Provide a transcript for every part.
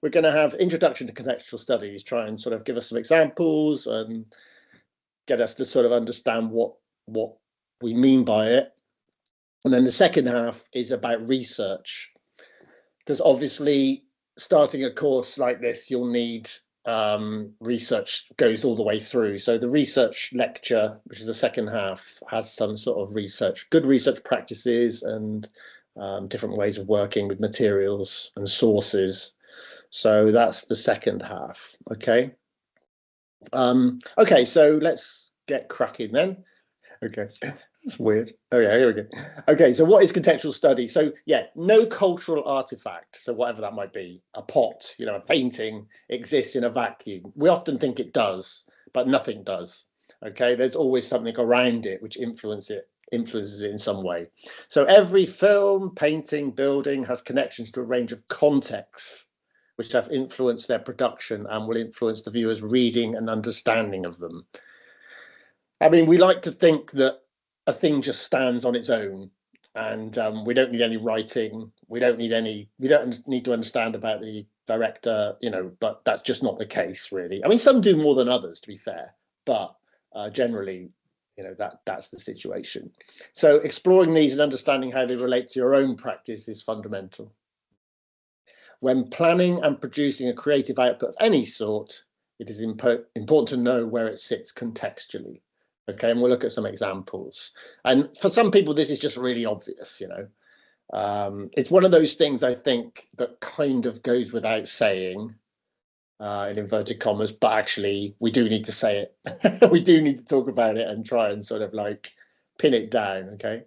we're going to have introduction to contextual studies, try and sort of give us some examples and get us to sort of understand what we mean by it. And then the second half is about research, because obviously starting a course like this, you'll need research goes all the way through. So the research lecture, which is the second half, has some sort of research, good research practices and different ways of working with materials and sources. So that's the second half. Okay. Okay, so let's get cracking then. Okay, that's weird. Oh yeah, here we go. Okay, so what is contextual study? So yeah, no cultural artifact, so whatever that might be, a pot, you know, a painting exists in a vacuum. We often think it does, but nothing does. Okay, there's always something around it which influences it in some way. So every film, painting, building has connections to a range of contexts which have influenced their production and will influence the viewer's reading and understanding of them. I mean, we like to think that a thing just stands on its own, and we don't need any writing. We don't need to understand about the director, you know, but that's just not the case, really. I mean, some do more than others, to be fair, but generally, you know, that's the situation. So exploring these and understanding how they relate to your own practice is fundamental. When planning and producing a creative output of any sort, it is important to know where it sits contextually. Okay, and we'll look at some examples. And for some people, this is just really obvious, you know. It's one of those things, I think, that kind of goes without saying, in inverted commas, but actually we do need to say it. We do need to talk about it and try and sort of like pin it down, okay?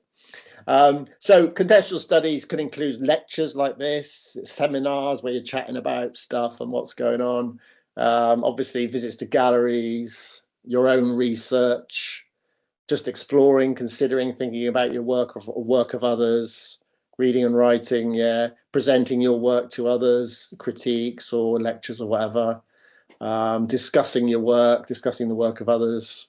So contextual studies can include lectures like this, seminars where you're chatting about stuff and what's going on. Obviously visits to galleries, your own research, just exploring, considering, thinking about your work or work of others, reading and writing, yeah, presenting your work to others, critiques or lectures or whatever, discussing your work, discussing the work of others.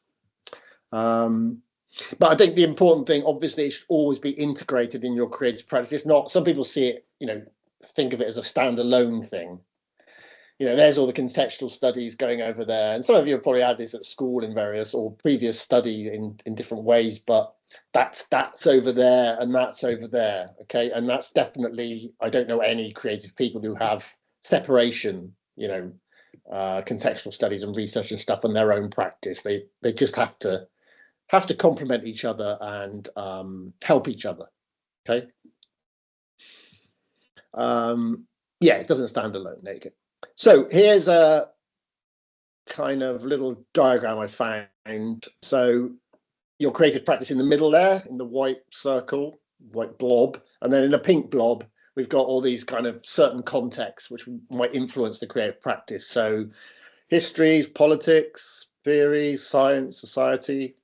But I think the important thing, obviously, it should always be integrated in your creative practice. It's not, some people see it, you know, think of it as a standalone thing. You know, there's all the contextual studies going over there. And some of you have probably had this at school in various or previous study in different ways, but that's over there and that's over there. Okay. And that's definitely, I don't know any creative people who have separation, you know, contextual studies and research and stuff in their own practice. They just have to complement each other and help each other. Okay. Yeah, it doesn't stand alone. There you go. So here's a kind of little diagram I found. So your creative practice in the middle there, in the white circle, white blob, and then in the pink blob, we've got all these kind of certain contexts which might influence the creative practice. So histories, politics, theories, science, society,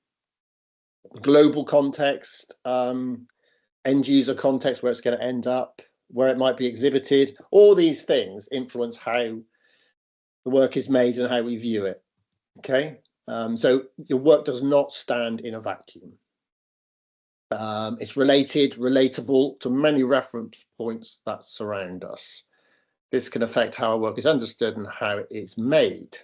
global context, end user context, where it's going to end up, where it might be exhibited. All these things influence how the work is made and how we view it. Okay, so your work does not stand in a vacuum. It's relatable to many reference points that surround us. This can affect how our work is understood and how it is made.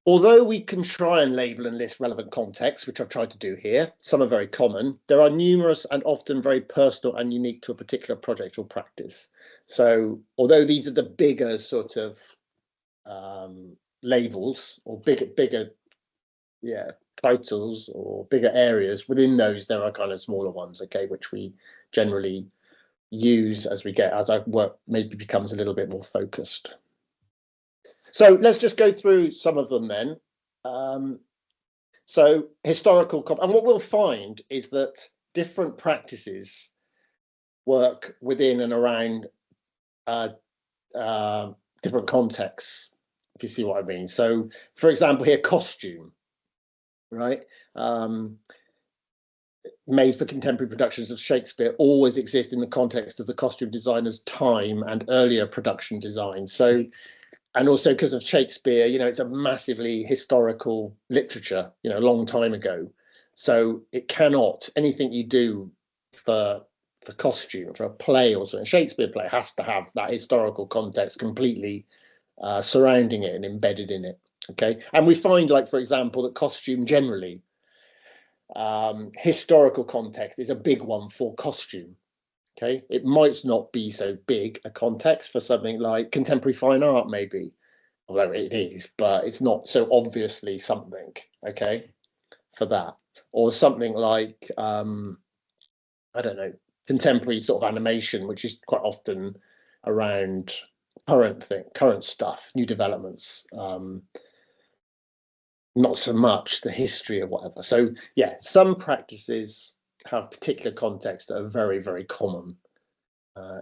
Although we can try and label and list relevant contexts, which I've tried to do here, some are very common, there are numerous and often very personal and unique to a particular project or practice. So although these are the bigger sort of labels or bigger titles or bigger areas, within those there are kind of smaller ones, okay, which we generally use as our work maybe becomes a little bit more focused. So let's just go through some of them then. So historical, and what we'll find is that different practices work within and around different contexts, if you see what I mean. So, for example, here, costume, right? Made for contemporary productions of Shakespeare always exist in the context of the costume designer's time and earlier production design. So, and also because of Shakespeare, you know, it's a massively historical literature, you know, a long time ago. So it cannot, anything you do for for costume, for a play or something, a Shakespeare play has to have that historical context completely surrounding it and embedded in it. Okay, and we find, like, for example, that costume generally, historical context is a big one for costume. Okay, it might not be so big a context for something like contemporary fine art, maybe, although it is, but it's not so obviously something, okay, for that. Or something like, I don't know, contemporary sort of animation, which is quite often around current stuff, new developments. Not so much the history or whatever. So yeah, some practices have particular contexts that are very, very common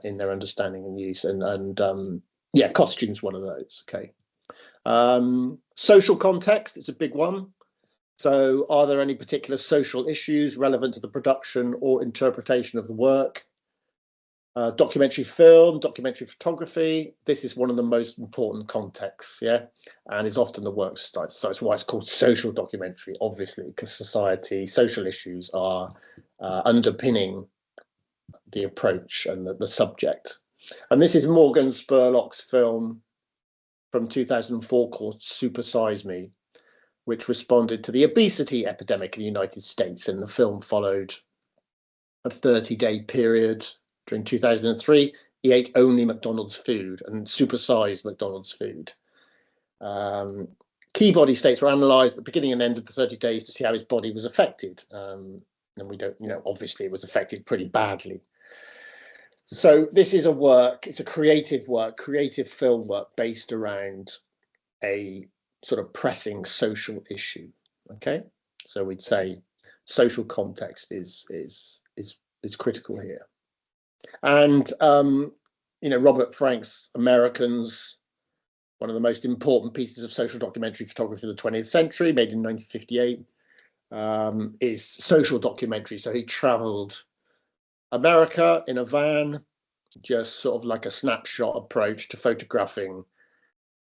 in their understanding and use. And yeah, costume's one of those. Okay. Social context is a big one. So are there any particular social issues relevant to the production or interpretation of the work? Documentary film, documentary photography, this is one of the most important contexts, yeah, and is often the work style. So it's why it's called social documentary, obviously, because social issues are underpinning the approach and the subject. And this is Morgan Spurlock's film from 2004 called Super Size Me, which responded to the obesity epidemic in the United States. And the film followed a 30-day period during 2003. He ate only McDonald's food and supersized McDonald's food. Key body states were analysed at the beginning and end of the 30 days to see how his body was affected. And we don't, obviously it was affected pretty badly. So this is a work, it's a creative work, creative film work based around a sort of pressing social issue. Okay, so we'd say social context is critical here. And Robert Frank's Americans, one of the most important pieces of social documentary photography of the 20th century, made in 1958, is social documentary. So he traveled America in a van, just sort of like a snapshot approach to photographing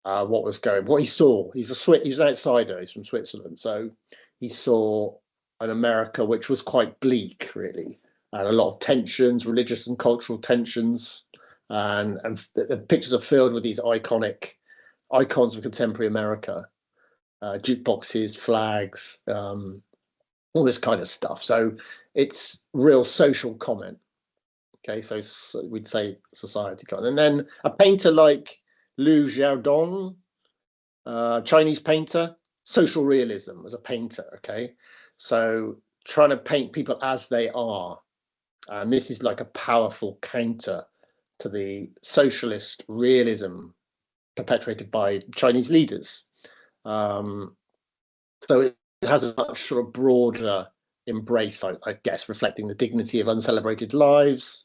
what he saw. He's an outsider, he's from Switzerland, so he saw an America which was quite bleak, really, and a lot of tensions, religious and cultural tensions, and the pictures are filled with these icons of contemporary America, jukeboxes, flags, all this kind of stuff. So it's real social comment. Okay, so we'd say society comment. And then a painter like Liu Xiaodong, Chinese painter, social realism as a painter. Okay, so trying to paint people as they are, and this is like a powerful counter to the socialist realism perpetuated by Chinese leaders. So it has a much sort of broader embrace, I guess, reflecting the dignity of uncelebrated lives,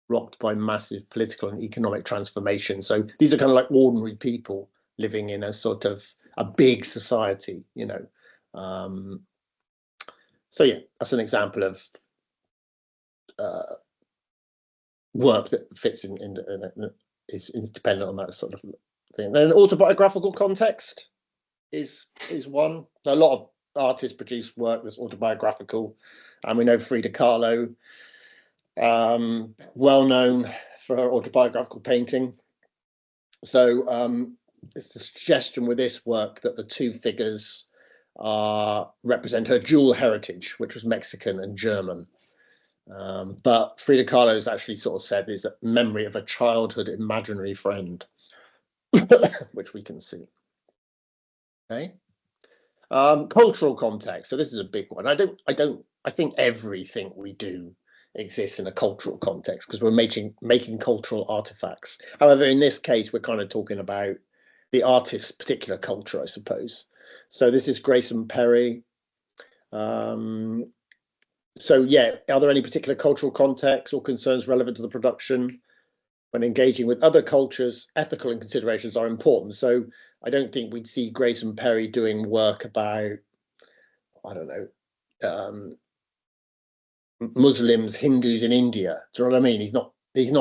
rocked by massive political and economic transformation. So these are kind of like ordinary people living in a sort of a big society, So yeah, that's an example of work that fits is dependent on that sort of thing. Then autobiographical context is one. So a lot of artists produce work that's autobiographical, and we know Frida Kahlo, well known for her autobiographical painting. So it's the suggestion with this work that the two figures represent her dual heritage, which was Mexican and German. But Frida Kahlo has actually sort of said is a memory of a childhood imaginary friend, which we can see. Okay. Cultural context. So this is a big one. I think everything we do exists in a cultural context because we're making cultural artifacts. However, in this case, we're kind of talking about the artist's particular culture, I suppose. So this is Grayson Perry. So yeah, are there any particular cultural contexts or concerns relevant to the production? When engaging with other cultures, ethical considerations are important. So I don't think we'd see Grayson Perry doing work about, I don't know, Muslims, Hindus in India. Do you know what I mean? He's not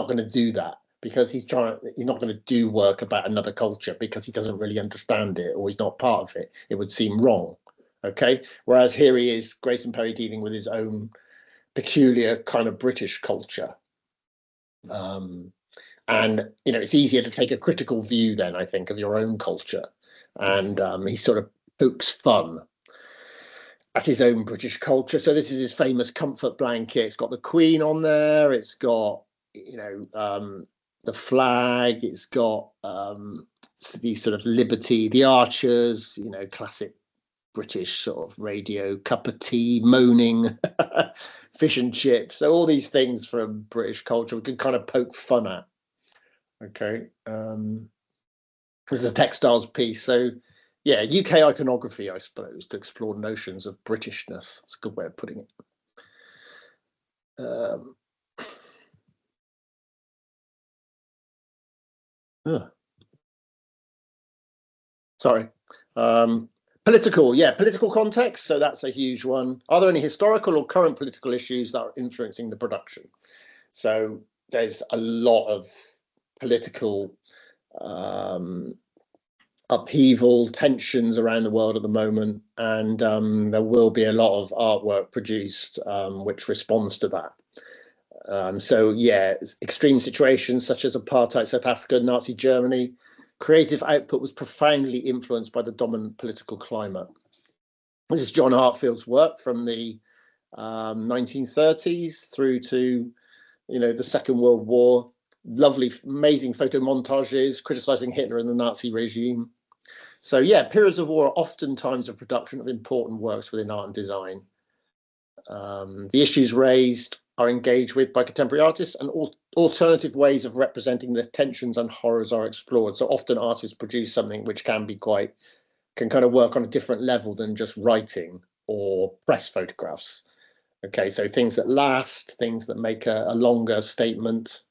going to do that because he's not going to do work about another culture because he doesn't really understand it or he's not part of it. It would seem wrong. Okay. Whereas here he is, Grayson Perry, dealing with his own peculiar kind of British culture. And, you know, it's easier to take a critical view then, I think, of your own culture. And he sort of pokes fun at his own British culture. So this is his famous comfort blanket. It's got the Queen on there. It's got, you know, the flag. It's got these sort of liberty, the archers, you know, classic British sort of radio, cup of tea, moaning, fish and chips. So all these things from British culture we could kind of poke fun at. Okay. There's a textiles piece. So yeah, UK iconography, I suppose, to explore notions of Britishness. That's a good way of putting it. Sorry. Political context. So that's a huge one. Are there any historical or current political issues that are influencing the production? So there's a lot of political upheaval, tensions around the world at the moment, and there will be a lot of artwork produced which responds to that. So yeah, extreme situations such as apartheid South Africa, Nazi Germany. Creative output was profoundly influenced by the dominant political climate. This is John Hartfield's work from the 1930s through to, you know, the Second World War. Lovely, amazing photo montages criticizing Hitler and the Nazi regime. So yeah, periods of war are often times of production of important works within art and design. The issues raised are engaged with by contemporary artists, and alternative ways of representing the tensions and horrors are explored. So often artists produce something which can kind of work on a different level than just writing or press photographs. Okay, so things that last, things that make a longer statement,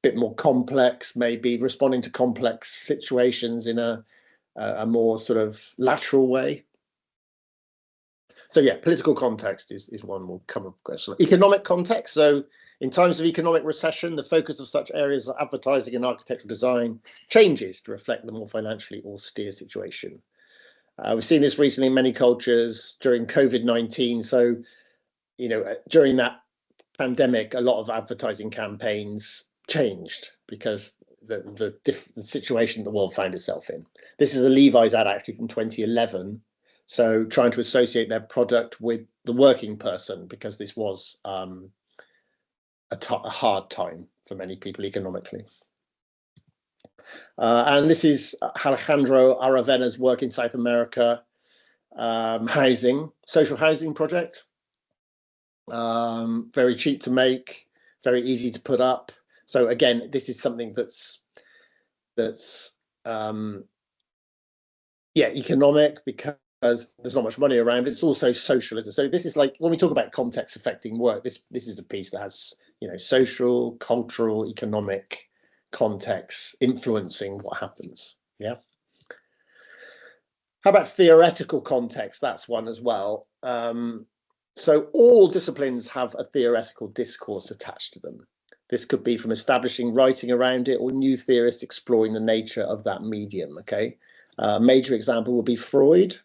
bit more complex, maybe responding to complex situations in a more sort of lateral way. So yeah, political context is one we'll come across. Economic context. So in times of economic recession, the focus of such areas as advertising and architectural design changes to reflect the more financially austere situation. We've seen this recently in many cultures during COVID-19. So, you know, during that pandemic, a lot of advertising campaigns changed because the situation the world found itself in. This is a Levi's ad actually from 2011. So trying to associate their product with the working person, because this was a hard time for many people economically. And this is Alejandro Aravena's work in South America, social housing project. Very cheap to make, very easy to put up. So again, this is something that's economic because there's not much money around. It's also socialism. So this is like when we talk about context affecting work, this is a piece that has, you know, social, cultural, economic context influencing what happens. Yeah. How about theoretical context? That's one as well. So all disciplines have a theoretical discourse attached to them. This could be from establishing writing around it or new theorists exploring the nature of that medium. Okay. A major example would be Freud.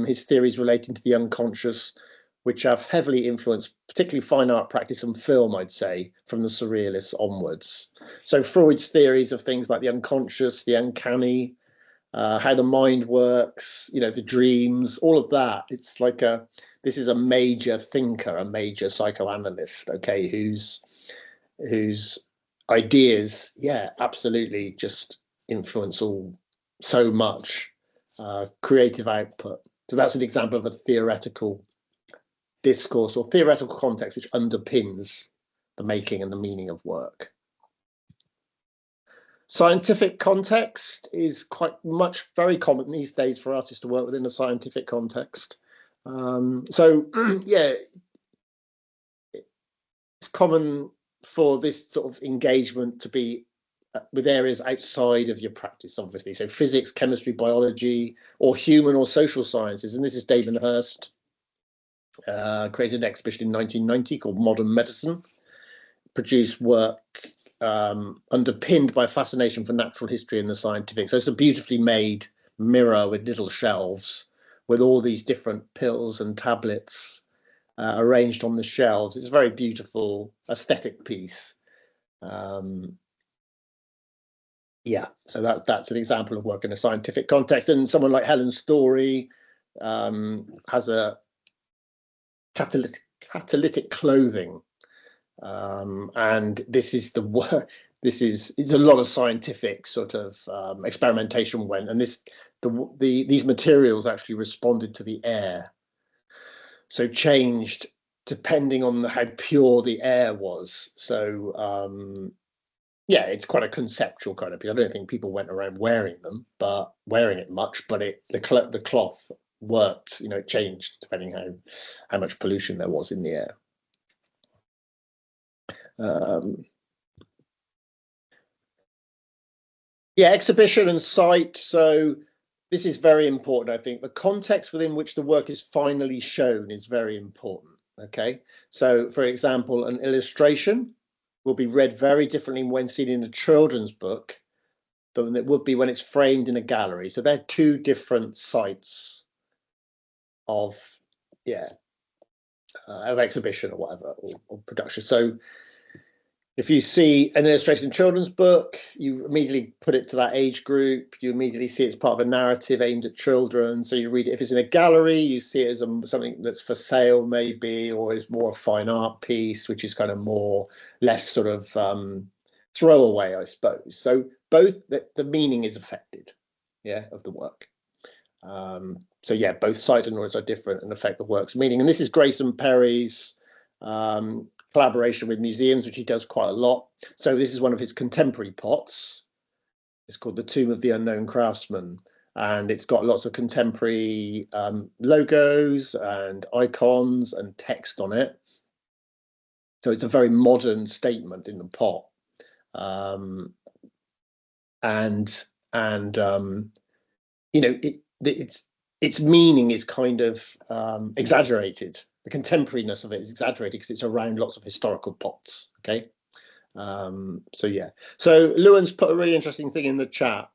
His theories relating to the unconscious, which have heavily influenced particularly fine art practice and film, I'd say, from the surrealists onwards. So Freud's theories of things like the unconscious, the uncanny, how the mind works, you know, the dreams, all of that. It's like this is a major thinker, a major psychoanalyst, okay, whose ideas, yeah, absolutely just influence so much creative output. So that's an example of a theoretical discourse or theoretical context which underpins the making and the meaning of work. Scientific context is very common these days for artists to work within a scientific context. So yeah, it's common for this sort of engagement to be with areas outside of your practice, obviously. So physics, chemistry, biology, or human or social sciences. And this is David Hurst, created an exhibition in 1990 called Modern Medicine, produced work underpinned by fascination for natural history and the scientific. So it's a beautifully made mirror with little shelves with all these different pills and tablets arranged on the shelves. It's a very beautiful aesthetic piece. Yeah, so that's an example of work in a scientific context. And someone like Helen Story has a catalytic clothing, and this is the work. It's a lot of scientific sort of experimentation went, and these materials actually responded to the air, so changed depending on how pure the air was. So yeah, it's quite a conceptual kind of piece. I don't think people went around wearing it much, but the cloth worked. You know, it changed depending how much pollution there was in the air. Yeah, exhibition and site. So this is very important. I think the context within which the work is finally shown is very important. Okay, so for example, an illustration will be read very differently when seen in a children's book than it would be when it's framed in a gallery. So they're two different sites of of exhibition or whatever, or production. So if you see an illustration in a children's book, you immediately put it to that age group. You immediately see it's part of a narrative aimed at children. So you read it. If it's in a gallery, you see it as something that's for sale, maybe, or is more a fine art piece, which is kind of less sort of throwaway, I suppose. So both the meaning is affected, of the work. So yeah, both site and words are different and affect the work's meaning. And this is Grayson Perry's collaboration with museums, which he does quite a lot. So this is one of his contemporary pots. It's called The Tomb of the Unknown Craftsman, and it's got lots of contemporary logos and icons and text on it. So it's a very modern statement in the pot, you know, its meaning is kind of exaggerated. The contemporariness of it is exaggerated because it's around lots of historical pots. Okay, so yeah. So Lewin's put a really interesting thing in the chat.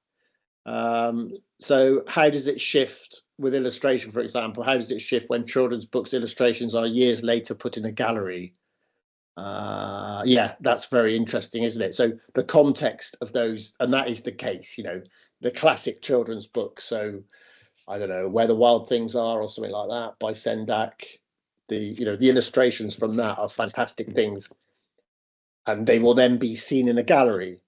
So how does it shift with illustration, for example? How does it shift when children's books illustrations are years later put in a gallery? Yeah, that's very interesting, isn't it? So the context of those, and that is the case, you know, the classic children's book. So I don't know, Where the Wild Things Are or something like that by Sendak. The illustrations from that are fantastic things, and they will then be seen in a gallery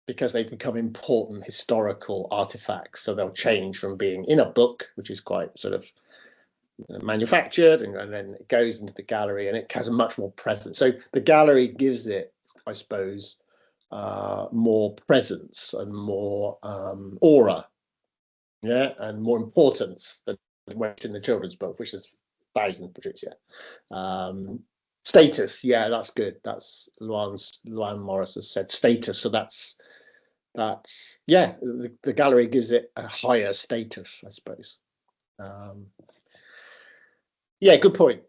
because they've become important historical artifacts. So they'll change from being in a book, which is quite sort of manufactured, and then it goes into the gallery and it has a much more presence. So the gallery gives it, I suppose, more presence and more aura, and more importance than when it's in the children's book, which is thousands produced. Status, yeah, that's good. That's Luan Morris has said status. So that's yeah, the gallery gives it a higher status, I suppose. Yeah, good point.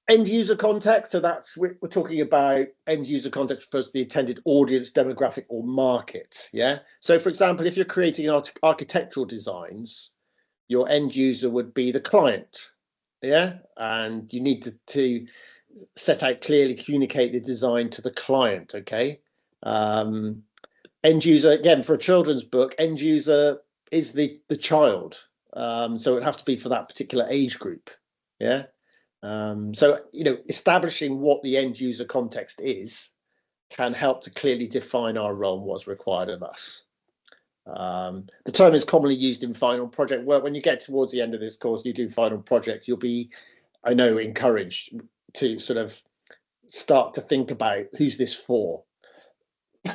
End user context. So we're talking about end user context refers to the intended audience, demographic, or market. Yeah. So, for example, if you're creating architectural designs, your end user would be the client. Yeah, and you need to set out clearly, communicate the design to the client. Okay. End user, again, for a children's book, end user is the child. So it have to be for that particular age group. Yeah. So, establishing what the end user context is can help to clearly define our role and what's required of us. The term is commonly used in final project work. When you get towards the end of this course, you do final projects, you'll be, I know, encouraged to sort of start to think about who's this for.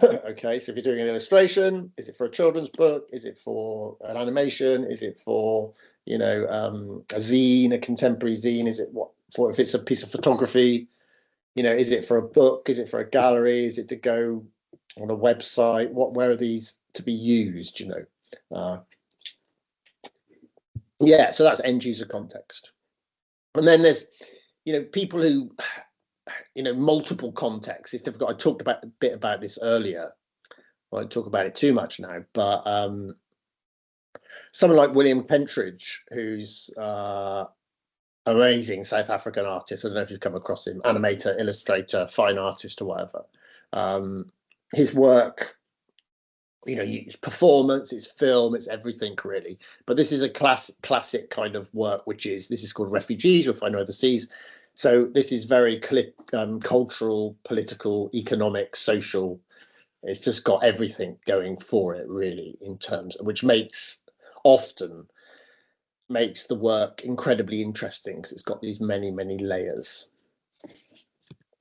Okay, so if you're doing an illustration, is it for a children's book? Is it for an animation? Is it for, a zine, a contemporary zine? Is it if it's a piece of photography? Is it for a book? Is it for a gallery? Is it to go on a website? Where are these to be used? Yeah, so that's end user context. And then there's, people who, multiple contexts. It's difficult. I talked a bit about this earlier. I won't talk about it too much now, but someone like William Pentridge, who's amazing South African artist. I don't know if you've come across him, animator, illustrator, fine artist, or whatever. His work, you know, it's performance, it's film, it's everything really. But this is a classic kind of work, this is called Refugees. You'll find overseas. So this is very cultural, political, economic, social. It's just got everything going for it, really, in terms, which often makes the work incredibly interesting because it's got these many, many layers.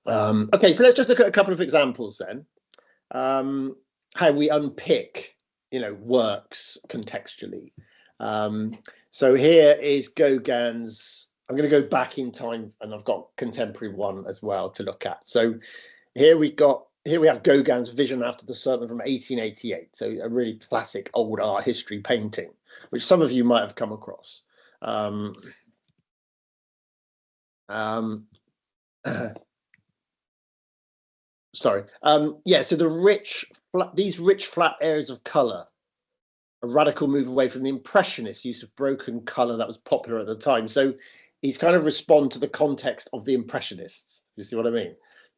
Okay, so let's just look at a couple of examples then. How we unpick, you know, works contextually. So here is Gauguin's. I'm going to go back in time, and I've got contemporary one as well to look at. So here we have Gauguin's Vision After the Serpent from 1888. So a really classic old art history painting, which some of you might have come across. Sorry. Yeah, so these rich flat areas of colour, a radical move away from the Impressionist use of broken colour that was popular at the time. So he's kind of respond to the context of the Impressionists. You see what I mean?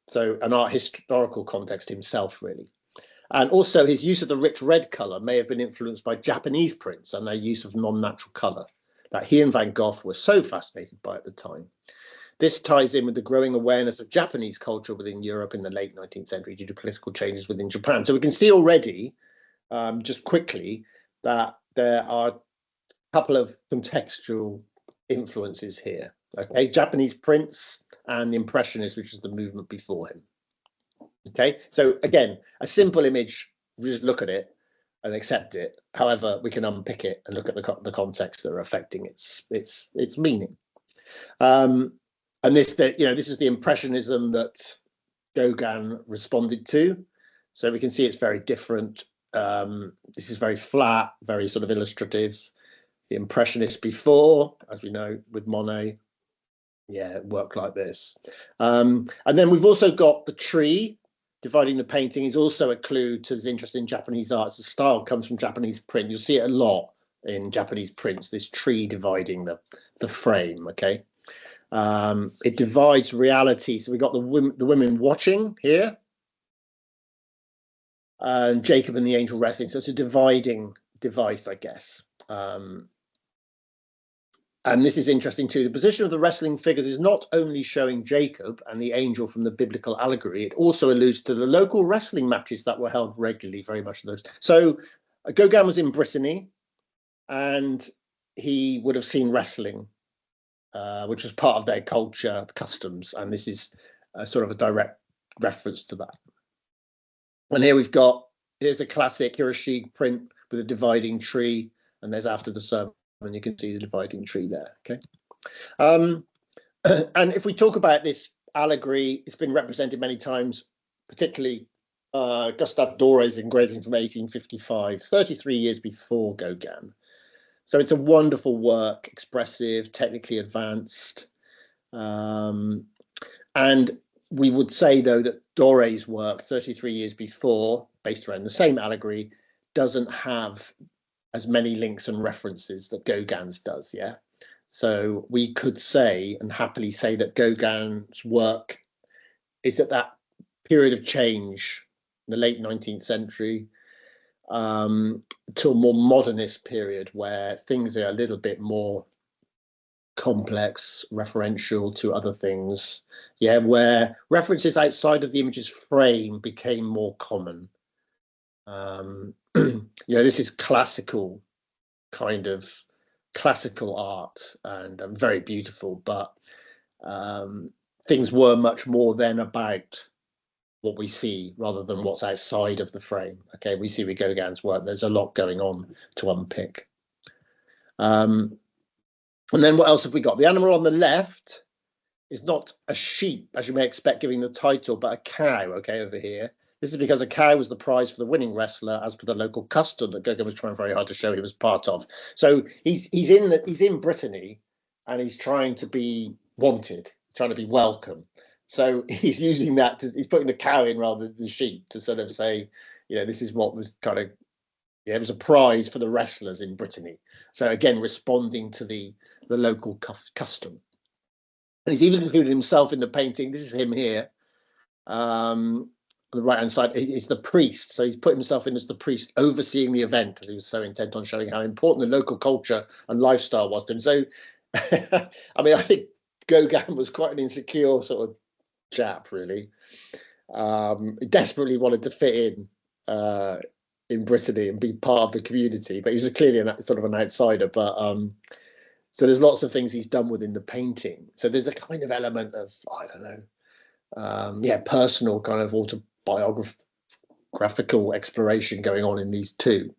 So an art historical context himself, really. And also his use of the rich red colour may have been influenced by Japanese prints and their use of non-natural colour that he and Van Gogh were so fascinated by at the time. This ties in with the growing awareness of Japanese culture within Europe in the late 19th century due to political changes within Japan. So we can see already, just quickly, that there are a couple of contextual influences here. Okay, Japanese prints and the Impressionists, which was the movement before him. Okay, so again, a simple image, we just look at it and accept it. However, we can unpick it and look at the context that are affecting its meaning. And this is the Impressionism that Gauguin responded to. So we can see it's very different. This is very flat, very sort of illustrative. The Impressionists before, as we know, with Monet, yeah, it worked like this. And then we've also got the tree dividing the painting is also a clue to his interest in Japanese arts. The style comes from Japanese print. You'll see it a lot in Japanese prints, this tree dividing the frame, okay? It divides reality. So we've got the women watching here, and Jacob and the angel wrestling. So it's a dividing device, I guess. And this is interesting too. The position of the wrestling figures is not only showing Jacob and the angel from the biblical allegory, it also alludes to the local wrestling matches that were held regularly, very much those. So Gauguin was in Brittany, and he would have seen wrestling, which was part of their culture, customs, and this is sort of a direct reference to that. And here's a classic Hiroshige print with a dividing tree, and there's After the Sermon, and you can see the dividing tree there, okay? And if we talk about this allegory, it's been represented many times, particularly Gustave Doré's engraving from 1855, 33 years before Gauguin. So it's a wonderful work, expressive, technically advanced. And we would say, though, that Doré's work 33 years before, based around the same allegory, doesn't have as many links and references that Gauguin's does, yeah? So we could say, and happily say, that Gauguin's work is at that period of change, in the late 19th century, to a more modernist period where things are a little bit more complex, referential to other things, yeah, where references outside of the image's frame became more common. You know, this is classical art and very beautiful, but things were much more then about what we see rather than what's outside of the frame. Okay, we see with Gauguin's work, there's a lot going on to unpick. And then what else have we got? The animal on the left is not a sheep, as you may expect, given the title, but a cow, okay, over here. This is because a cow was the prize for the winning wrestler, as per the local custom that Gauguin was trying very hard to show he was part of. So he's in Brittany, and he's trying to be wanted, trying to be welcome. So he's using that he's putting the cow in rather than the sheep to sort of say, you know, this is what was kind of Yeah, it was a prize for the wrestlers in Brittany. So again, responding to the local custom. And he's even included himself in the painting. This is him here. On the right-hand side is the priest. So he's put himself in as the priest overseeing the event because he was so intent on showing how important the local culture and lifestyle was to him. So, I mean, I think Gauguin was quite an insecure sort of chap, really. He desperately wanted to fit in Brittany and be part of the community, but he was clearly sort of an outsider. But so there's lots of things he's done within the painting. So there's a kind of element of, I don't know, personal kind of autobiographical exploration going on in these two.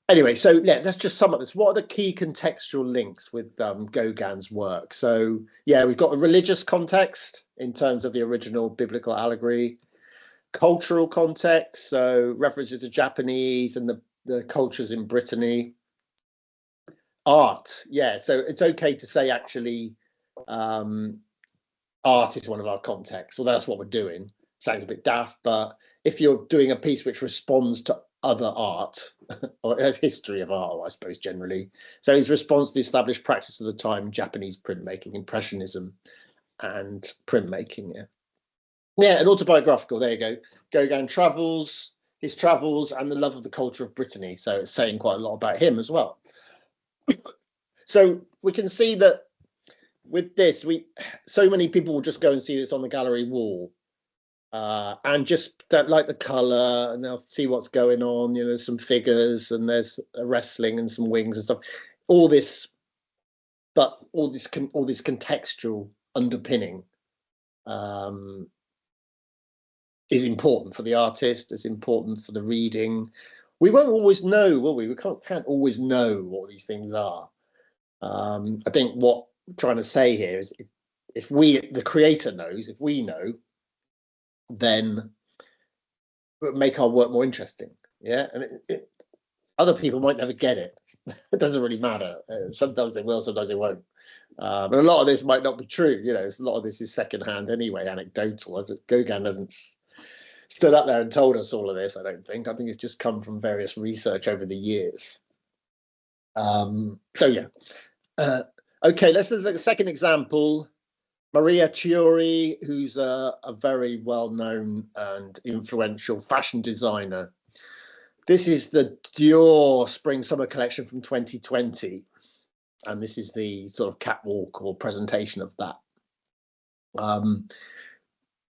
Anyway, so yeah, let's just sum up this. What are the key contextual links with Gauguin's work? So yeah, we've got a religious context in terms of the original biblical allegory, cultural context, so references to Japanese and the cultures in Brittany. Art, yeah, so it's okay to say actually art is one of our contexts, although that's what we're doing. Sounds a bit daft, but if you're doing a piece which responds to other art, or a history of art, I suppose, generally. So his response to the established practice of the time, Japanese printmaking, Impressionism, and printmaking, yeah, and autobiographical, there you go. Gauguin travels, his travels, and the love of the culture of Brittany. So it's saying quite a lot about him as well. So we can see that with this, so many people will just go and see this on the gallery wall, and just don't like the color, and they'll see what's going on. You know, there's some figures, and there's a wrestling and some wings and stuff. All this, but all this contextual underpinning is important for the artist. It's important for the reading. We won't always know, will we? We can't always know what these things are. I think what I'm trying to say here is if the creator knows, if we know, then it would make our work more interesting. Yeah, and other people might never get it. It doesn't really matter. Sometimes they will, sometimes they won't. But a lot of this might not be true. You know, a lot of this is secondhand anyway, anecdotal. Gauguin hasn't stood up there and told us all of this, I don't think. I think it's just come from various research over the years. So yeah. Okay, let's look at the second example. Maria Chiuri, who's a very well-known and influential fashion designer. This is the Dior Spring-Summer collection from 2020. And this is the sort of catwalk or presentation of that.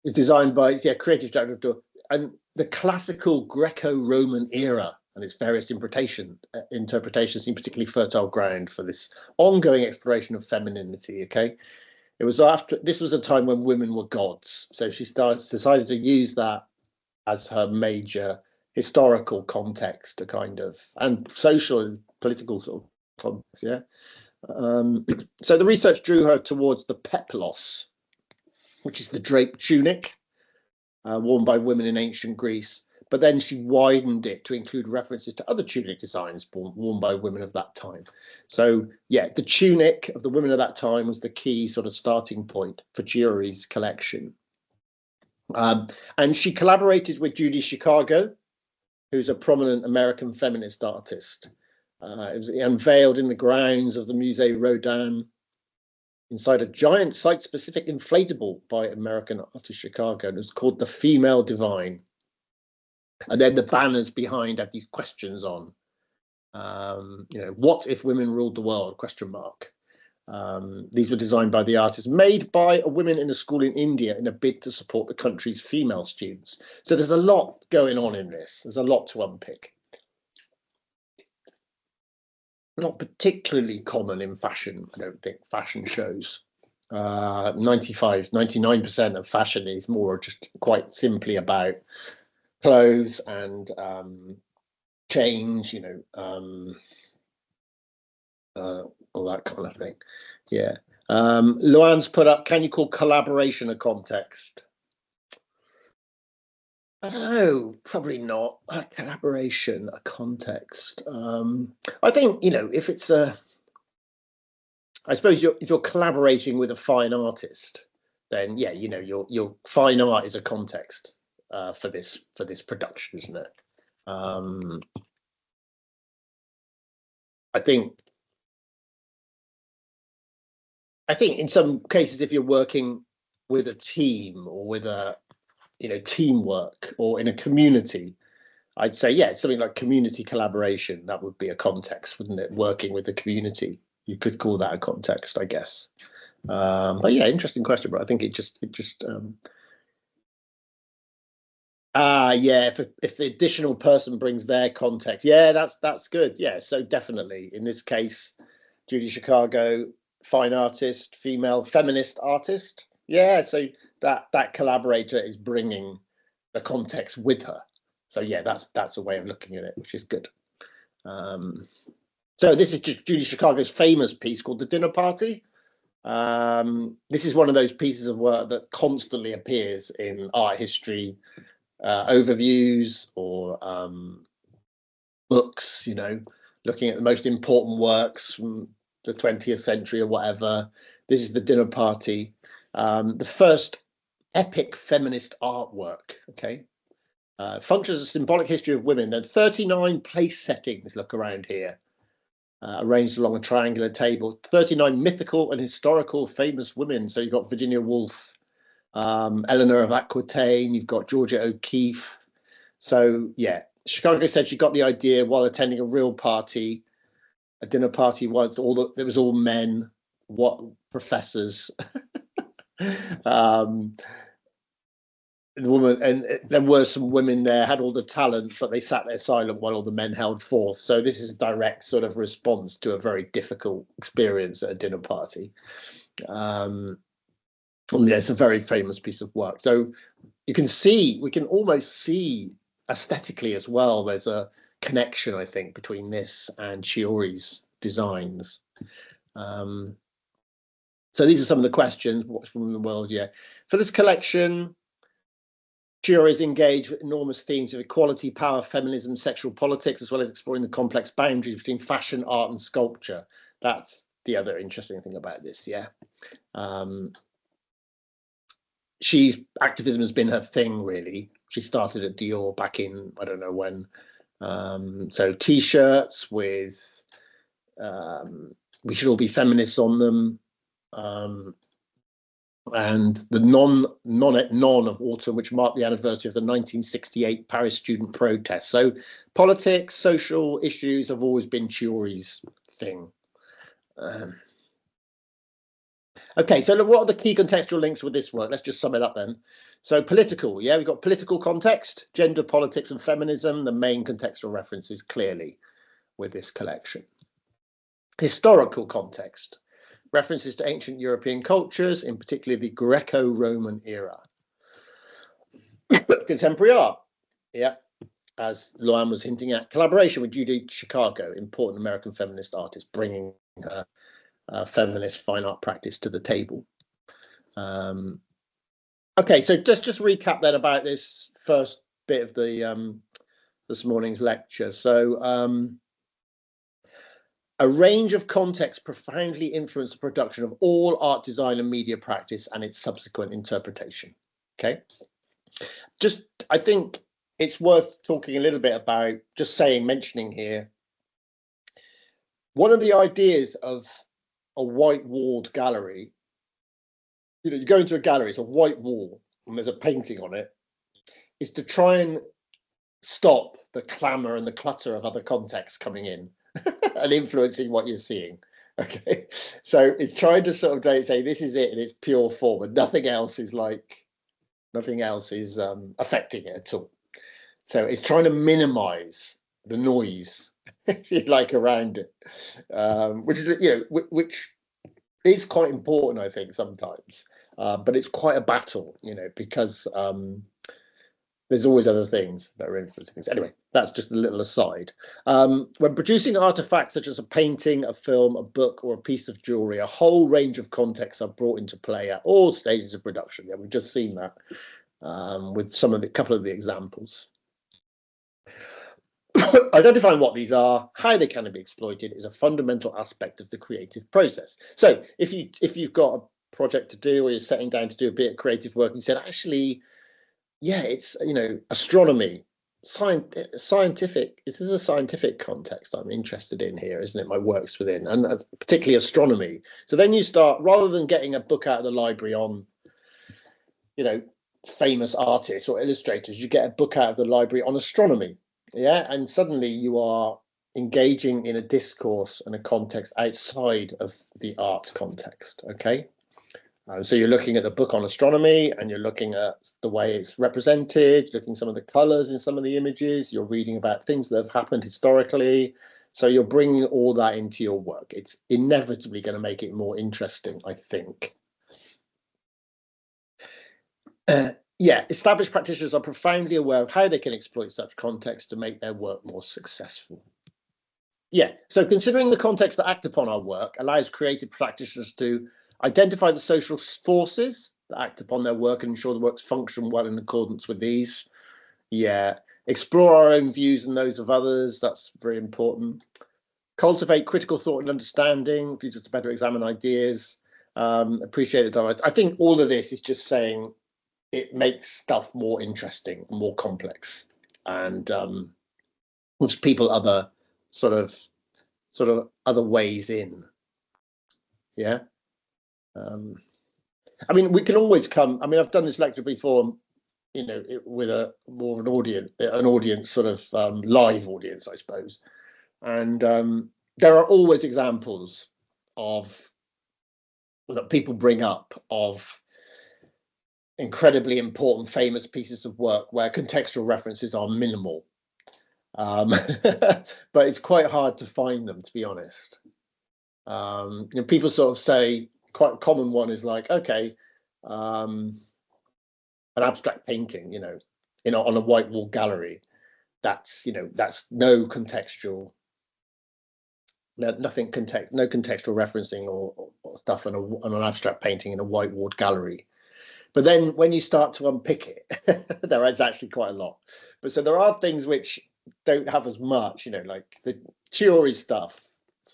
It's designed by creative director of Dior, and the classical Greco-Roman era and its various interpretations seem particularly fertile ground for this ongoing exploration of femininity. Okay, this was a time when women were gods, so she decided to use that as her major historical context, to kind of, and social and political sort of context. Yeah. So the research drew her towards the peplos, which is the draped tunic worn by women in ancient Greece. But then she widened it to include references to other tunic designs worn by women of that time. So yeah, the tunic of the women of that time was the key sort of starting point for Chiuri's collection. And she collaborated with Judy Chicago, who's a prominent American feminist artist. It was unveiled in the grounds of the Musée Rodin inside a giant site-specific inflatable by American artist Chicago. And it was called The Female Divine. And then the banners behind had these questions on, you know, what if women ruled the world, question mark. These were designed by the artist, made by a woman in a school in India in a bid to support the country's female students. So there's a lot going on in this. There's a lot to unpick. Not particularly common in fashion, I don't think, fashion shows. 99% of fashion is more just quite simply about clothes and change, you know, all that kind of thing. Yeah. Luann's put up, can you call collaboration a context? I don't know, probably not. A collaboration, a context. I think, you know, if it's I suppose if you're collaborating with a fine artist, then yeah, you know, your fine art is a context for this production, isn't it? I think in some cases, if you're working with a team or with a, teamwork or in a community, I'd say, yeah, something like community collaboration, that would be a context, wouldn't it? Working with the community. You could call that a context, I guess. But yeah, interesting question, but I think yeah, if the additional person brings their context, yeah, that's good. Yeah, so definitely in this case, Judy Chicago, fine artist, female feminist artist. Yeah, so that collaborator is bringing the context with her. So yeah, that's a way of looking at it, which is good. So this is just Judy Chicago's famous piece called The Dinner Party. This is one of those pieces of work that constantly appears in art history overviews or books, looking at the most important works from the 20th century or whatever. This is The Dinner Party, the first epic feminist artwork, okay? Functions as a symbolic history of women. There are 39 place settings, look around here, arranged along a triangular table. 39 mythical and historical famous women. So you've got Virginia Woolf, Eleanor of Aquitaine, you've got Georgia O'Keeffe. So yeah, Chicago said she got the idea while attending a real party, a dinner party once. There was all men, what professors. The woman, and there were some women there, had all the talents, but they sat there silent while all the men held forth. So this is a direct sort of response to a very difficult experience at a dinner party. It's a very famous piece of work. So we can almost see aesthetically as well. There's a connection, I think, between this and Chiori's designs. So these are some of the questions. What's from the world? Yeah, for this collection, Chiori is engaged with enormous themes of equality, power, feminism, sexual politics, as well as exploring the complex boundaries between fashion, art, and sculpture. That's the other interesting thing about this. Yeah. Activism has been her thing, really. She started at Dior back in, I don't know when. So T-shirts with we should all be feminists on them. And the non of autumn, which marked the anniversary of the 1968 Paris student protests. So politics, social issues have always been Chiori's thing. Okay, so what are the key contextual links with this work? Let's just sum it up then. So political, yeah, we've got political context, gender, politics, and feminism, the main contextual references clearly with this collection. Historical context, references to ancient European cultures, in particular the Greco-Roman era. Contemporary art, yeah, as Loan was hinting at, collaboration with Judy Chicago, important American feminist artist, bringing her feminist fine art practice to the table. Okay, so just recap then about this first bit of the this morning's lecture. So a range of contexts profoundly influence the production of all art, design, and media practice and its subsequent interpretation. Okay, I think it's worth talking a little bit about, mentioning here, one of the ideas of a white walled gallery. You go into a gallery, it's a white wall, and there's a painting on it, is to try and stop the clamour and the clutter of other contexts coming in and influencing what you're seeing. Okay, so it's trying to sort of say this is it in its pure form, and nothing else is affecting it at all. So it's trying to minimise the noise, if you like, around it, which is quite important, I think, sometimes. But it's quite a battle, because there's always other things that are influencing things. Anyway, that's just a little aside. When producing artifacts such as a painting, a film, a book, or a piece of jewelry, a whole range of contexts are brought into play at all stages of production. Yeah, we've just seen that with couple of the examples. Identifying what these are, how they can be exploited, is a fundamental aspect of the creative process. So if you've got a project to do, or you're setting down to do a bit of creative work, and you said, actually, yeah, it's astronomy, scientific. This is a scientific context I'm interested in here, isn't it? My work's within, and particularly astronomy. So then you start, rather than getting a book out of the library on, you know, famous artists or illustrators, you get a book out of the library on astronomy. Yeah, and suddenly you are engaging in a discourse and a context outside of the art context. Okay. So you're looking at the book on astronomy, and you're looking at the way it's represented, looking at some of the colors in some of the images. You're reading about things that have happened historically. So you're bringing all that into your work. It's inevitably going to make it more interesting, I think. Yeah, established practitioners are profoundly aware of how they can exploit such context to make their work more successful. Yeah, so considering the context that act upon our work allows creative practitioners to identify the social forces that act upon their work and ensure the works function well in accordance with these. Yeah, explore our own views and those of others. That's very important. Cultivate critical thought and understanding, leads us to better examine ideas. Appreciate the dialogue. I think all of this is just saying it makes stuff more interesting, more complex, and gives people other sort of other ways in. Yeah. I mean, we can always come. I mean, I've done this lecture before, you know, with a more of an audience sort of live audience, I suppose. And there are always examples of that people bring up of incredibly important, famous pieces of work where contextual references are minimal. But it's quite hard to find them, to be honest. You know, people sort of say, quite a common one is like, okay, an abstract painting, you know, on a white wall gallery, that's, you know, that's no contextual, no contextual referencing or stuff on an abstract painting in a white walled gallery. But then when you start to unpick it, there is actually quite a lot. But so there are things which don't have as much, you know, like the Chiori stuff,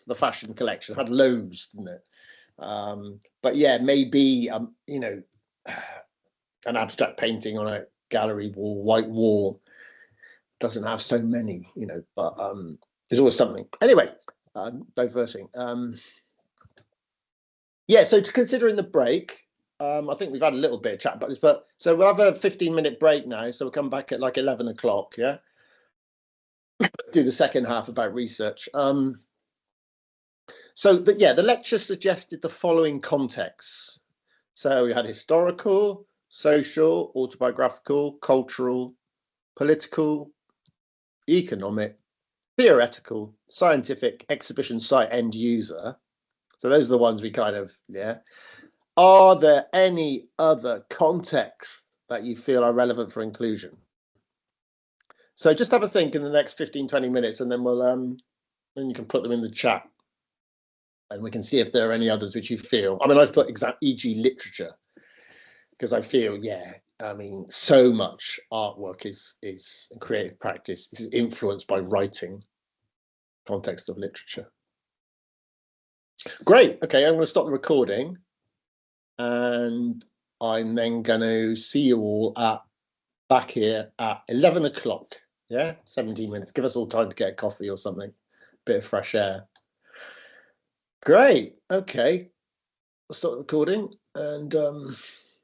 the fashion collection had loads, didn't it? But yeah, maybe you know, an abstract painting on a gallery wall, white wall, doesn't have so many, you know, but there's always something. Anyway, diversing. Yeah, so to consider in the break, I think we've had a little bit of chat about this, but so we'll have a 15-minute break now. So we'll come back at like 11 o'clock, yeah? Do the second half about research. So the lecture suggested the following contexts. So we had historical, social, autobiographical, cultural, political, economic, theoretical, scientific, exhibition site, end user. So those are the ones we kind of, yeah. Are there any other contexts that you feel are relevant for inclusion? So just have a think in the next 15, 20 minutes, and then we'll then you can put them in the chat. And we can see if there are any others which you feel. I mean, I've put e.g. literature, because I feel, yeah, I mean, so much artwork is creative practice is influenced by writing, context of literature. Great. Okay, I'm going to stop the recording, and I'm then going to see you all back here at 11 o'clock. Yeah, 17 minutes. Give us all time to get a coffee or something, bit of fresh air. Great. Okay, I'll stop the recording, and